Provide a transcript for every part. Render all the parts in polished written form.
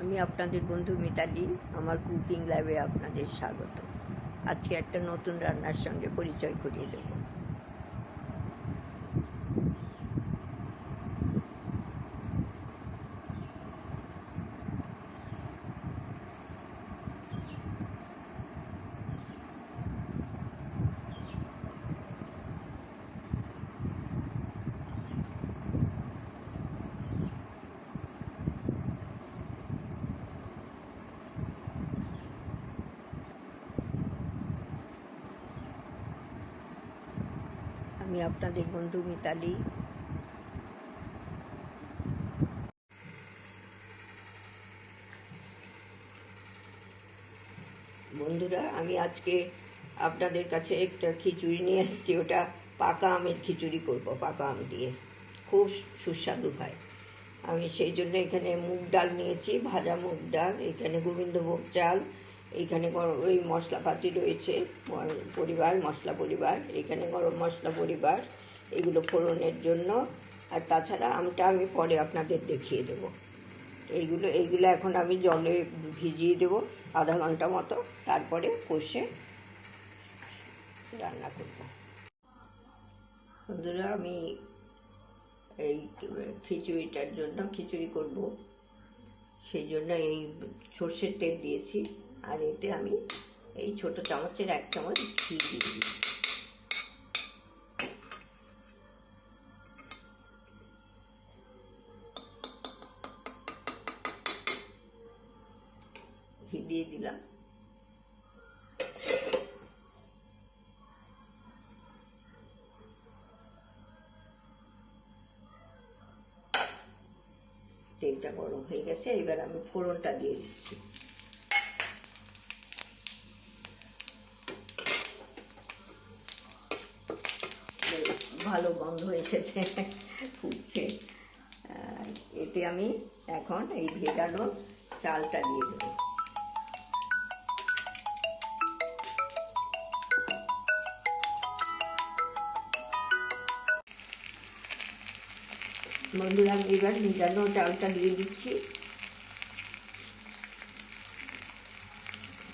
আমি আপনাদের বন্ধু মিতালি। আমার কুকিং ল্যাবে আপনাদের স্বাগত। আজকে একটা নতুন রান্নার সঙ্গে পরিচয় করিয়ে দেব। আমি আপনাদের বন্ধু মিতালি। বন্ধুরা, আমি আজকে আপনাদের কাছে একটা খিচুড়ি নিয়ে এসেছি। ওটা পাকা আমের খিচুড়ি করব, পাকা আম দিয়ে। খুব সুস্বাদু হয়। আমি সেই জন্য এখানে মুগ ডাল নিয়েছি, ভাজা মুগ ডাল, এখানে গোবিন্দভোগ চাল, এইখানে ওই মশলাপাতি রয়েছে, পরিবার মশলা পরিবার, এখানে গরম মশলা পরিবার, এগুলো ফোড়নের জন্য। আর তাছাড়া আমটা আমি পরে আপনাদের দেখিয়ে দেব। এইগুলো এখন আমি জলে ভিজিয়ে দেব আধা ঘন্টা মতো, তারপরে কষে রান্না করব। বন্ধুরা, আমি এই খিচুড়িটার জন্য খিচুড়ি করব, সেই জন্য এই সর্ষের তেল দিয়েছি। আর এতে আমি এই ছোট চামচের 1 চামচ ঘি দিয়ে দিচ্ছি। ঘি দিয়ে দিলাম। তেলটা গরম হয়ে গেছে, এবার আমি ফোড়নটা দিয়ে দিচ্ছি। ভালো গন্ধ এসেছে, ফুটছে। এতে আমি এখন এই ভেজানো চালটা দিয়ে দেবো। বন্ধুরা, আমি এবার ভেজানো চালটা দিয়ে দিচ্ছি।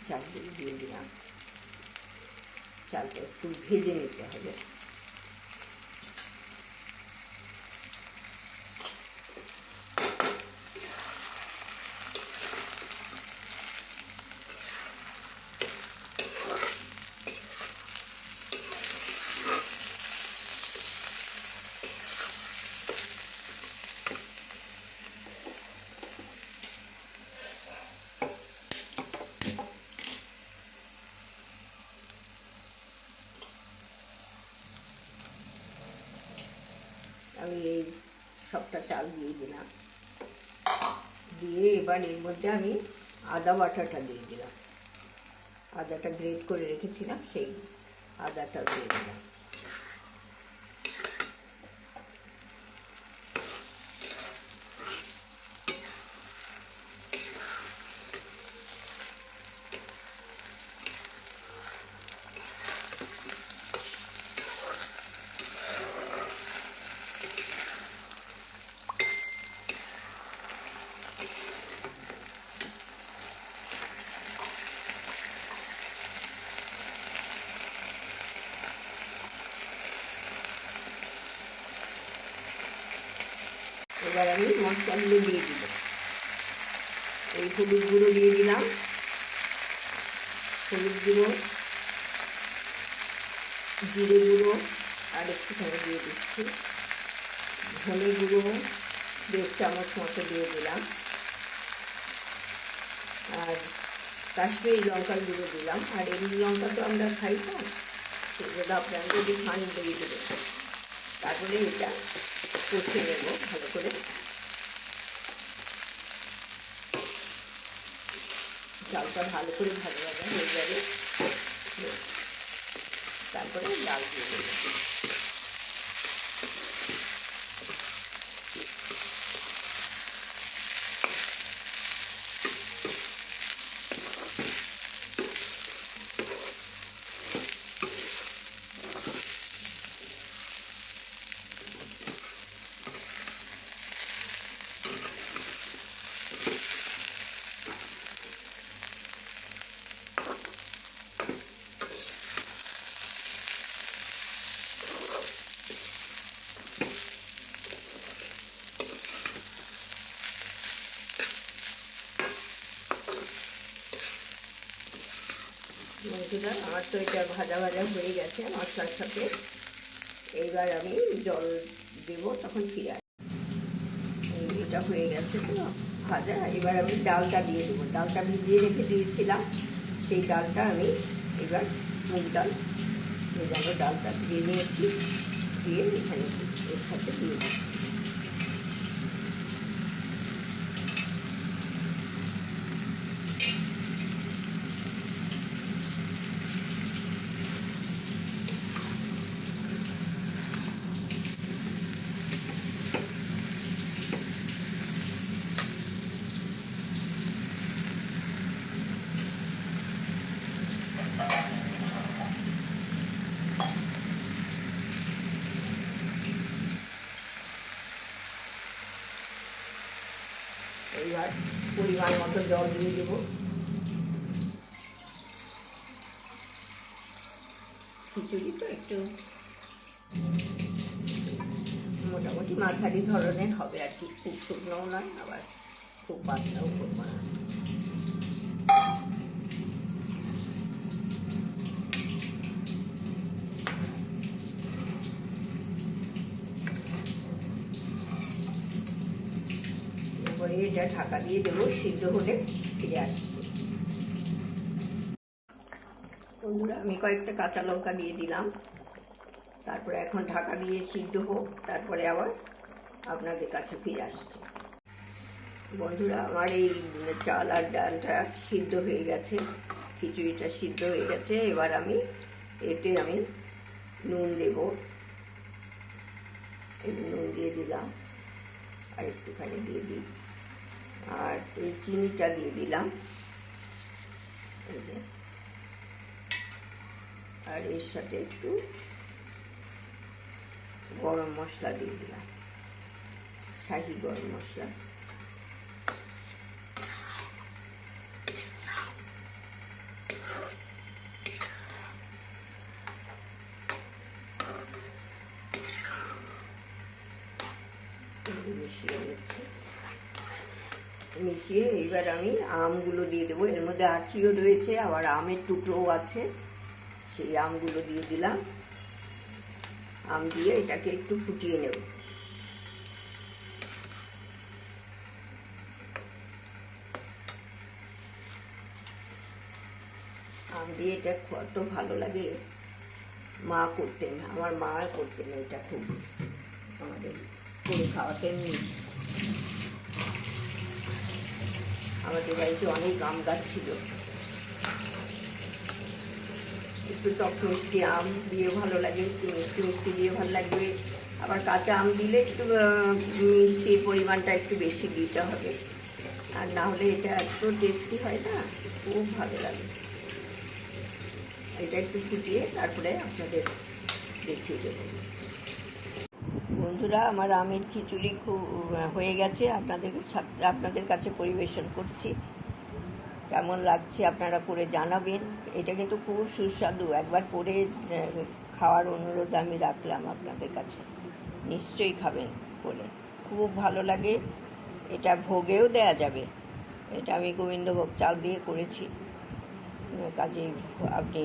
চালটা দিয়ে দিলাম। চালটা একটু ভেজে নিতে হবে। আমি এই সবটা চাল দিয়ে দিলাম। দিয়ে এবার এর মধ্যে আমি আদা বাটাটা দিয়ে দিলাম। আদাটা গ্রেট করে রেখেছিলাম, সেই আদাটা দিয়ে দিলাম। এবার আমি মশলাগুলো দিয়ে দিব। এই হলুদ গুঁড়ো দিয়ে দিলাম, হলুদ গুঁড়ো, জিরে গুঁড়ো আর একটুখানি দিয়ে দিচ্ছি, ধনে গুঁড়ো 1.5 চামচ মতো দিয়ে দিলাম, আর কাশ্মীরি লঙ্কার গুঁড়ো দিলাম। আর এমনি লঙ্কা তো আমরা খাই না, সেগুলো আপনারা যদি খান দিয়ে দেবেন। তারপরে এটা কষে নেব ভালো করে। চালটা ভালো করে ভাজা হয়ে যাবে, তারপরে ডাল দিয়ে দেবো। বন্ধুরা, আমার তো এটা ভাজা ভাজা হয়ে গেছে মশলার সাথে। এইবার আমি জল দেবো, তখন ফিরে আসবো। এটা হয়ে গেছে তো ভাজা। এবার আমি ডালটা দিয়ে দেবো। ডালটা ভিজিয়ে রেখে দিয়েছিলাম, সেই ডালটা আমি এবার মুগ ডাল ভেজানো ডালটা দিয়ে নিয়েছি, দিয়ে এখানে এর সাথে দিয়ে দেবো। এইবার পরিমাণ মতো জল দিয়ে দেবো। খিচুড়ি তো একটু মোটামুটি মাঝারি ধরনের হবে আর কি, খুব শুকনোও নয় আবার খুব পাতলাও করবো না। এরপরে এটা ঢাকা দিয়ে দেবো, সিদ্ধ হলে ফিরে আসছি। বন্ধুরা, আমি কয়েকটা কাঁচা লঙ্কা দিয়ে দিলাম, তারপরে এখন ঢাকা দিয়ে সিদ্ধ হোক, তারপরে আবার আপনাদের কাছে ফিরে আসছি। বন্ধুরা, আমার এই চাল আর ডালটা সিদ্ধ হয়ে গেছে, খিচুড়িটা সিদ্ধ হয়ে গেছে। এবার আমি এতে নুন দেব। এই নুন দিয়ে দিলাম, আর একটুখানি দিয়ে দিই, আর এই চিনিটা দিয়ে দিলাম, আর এর সাথে একটু গরম মশলা দিয়ে দিলাম, শাহি গরম মশলা। মিশিয়ে এইবার আমি আমগুলো দিয়ে দেবো। এর মধ্যে আঁটিও রয়েছে, আবার আমের টুকরোও আছে, সেই আমগুলো দিয়ে দিলাম। আম দিয়ে এটাকে একটু ফুটিয়ে নেব। আম দিয়ে এটা কত ভালো লাগে। মা করতেন, আমার মা করতেন এটা, খুব আমাদের করে খাওয়াতেন। আমাদের বাড়িতে অনেক আম গাছ ছিল, একটু টক মিষ্টি আম দিয়ে ভালো লাগে, একটু মিষ্টি মিষ্টি দিয়ে ভালো লাগবে। আবার কাঁচা আম দিলে একটু মিষ্টির পরিমাণটা একটু বেশি দিতে হবে, আর না হলে এটা এত টেস্টি হয় না, খুব ভালো লাগে। এটা একটু ফুটিয়ে তারপরে আপনাদের দেখিয়ে দেবো। বন্ধুরা, আমার আমের খিচুড়ি খুব হয়ে গেছে, আপনাদের কাছে পরিবেশন করছি। কেমন লাগছে আপনারা করে জানাবেন। এটা কিন্তু খুব সুস্বাদু, একবার করে খাওয়ার অনুরোধ আমি রাখলাম আপনাদের কাছে, নিশ্চয়ই খাবেন করে, খুব ভালো লাগে। এটা ভোগেও দেয়া যাবে, এটা আমি গোবিন্দভোগ চাল দিয়ে করেছি, কাজেই আপনি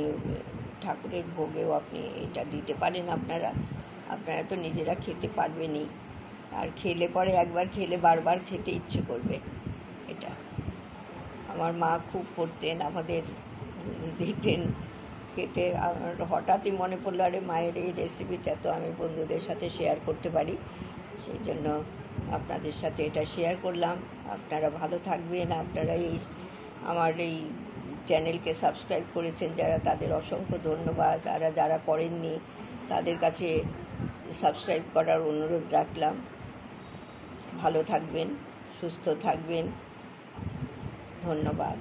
ঠাকুরের ভোগেও আপনি এটা দিতে পারেন। আপনারা তো নিজেরা খেতে পারবেনই, আর খেলে পরে একবার খেলে বারবার খেতে ইচ্ছে করবে। এটা আমার মা খুব করতেন, আমাদের দিতেন খেতে। আমার হঠাৎই মনে পড়লো, আরে মায়ের এই রেসিপিটা তো আমি বন্ধুদের সাথে শেয়ার করতে পারি, সেই জন্য আপনাদের সাথে এটা শেয়ার করলাম। আপনারা ভালো থাকবেন। আপনারা আমার এই চ্যানেলকে সাবস্ক্রাইব করেছেন যারা, তাদের অসংখ্য ধন্যবাদ। আর যারা করেননি তাদের কাছে সাবস্ক্রাইব করার অনুরোধ রাখলাম। ভালো থাকবেন, সুস্থ থাকবেন, ধন্যবাদ।